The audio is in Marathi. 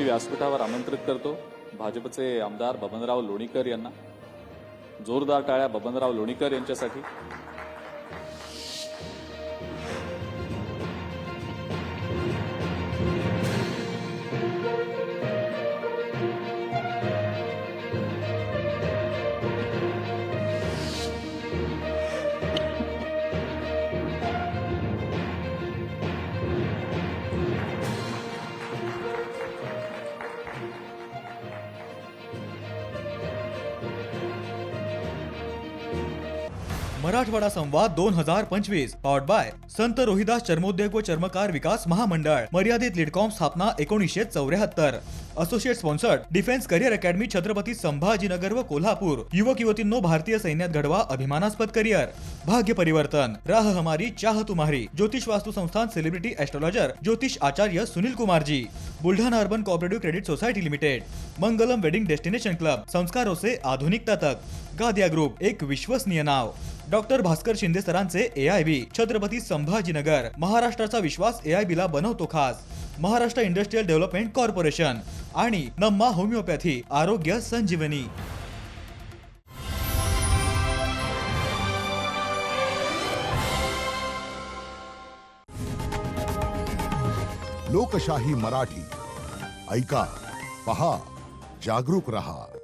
व्यासपीठावर आमंत्रित करतो भाजपचे आमदार बबनराव लोणीकर यांना. जोरदार टाळ्या बबनराव लोणीकर यांच्यासाठी. मराठवाडा संवाद 2025 पॉवर्ड बाय संत रोहिदास चर्मोद्योग व चर्मकार विकास महामंडळ. मर्यादित लीडकॉम स्थापना 1974. Associate sponsored defence career academy Chhatrapati Sambhajinagar व कोल्हापूर. युवक युवतींनो भारतीय सैन्यात घडवा अभिमानास्पद करिअर. भाग्य परिवर्तन राह हमारी चाह तुम्हारी. ज्योतिष वास्तु संस्थान सेलिब्रिटी एस्ट्रोलॉजर ज्योतिष Acharya Sunil Kumar ji. Buldhana urban cooperative credit society limited. Mangalam wedding destination club. संस्कारों से आधुनिकता तक. गादिया ग्रुप एक विश्वसनीय नाव. डॉक्टर भास्कर शिंदे सरांचे AIB छत्रपती संभाजीनगर. महाराष्ट्राचा विश्वास AIB ला बनवतो खास. महाराष्ट्र इंडस्ट्रियल डेव्हलपमेंट कॉर्पोरेशन आणि नम्मा होमिओपॅथी आरोग्य संजीवनी. लोकशाही मराठी ऐका, पहा, जागरूक रहा.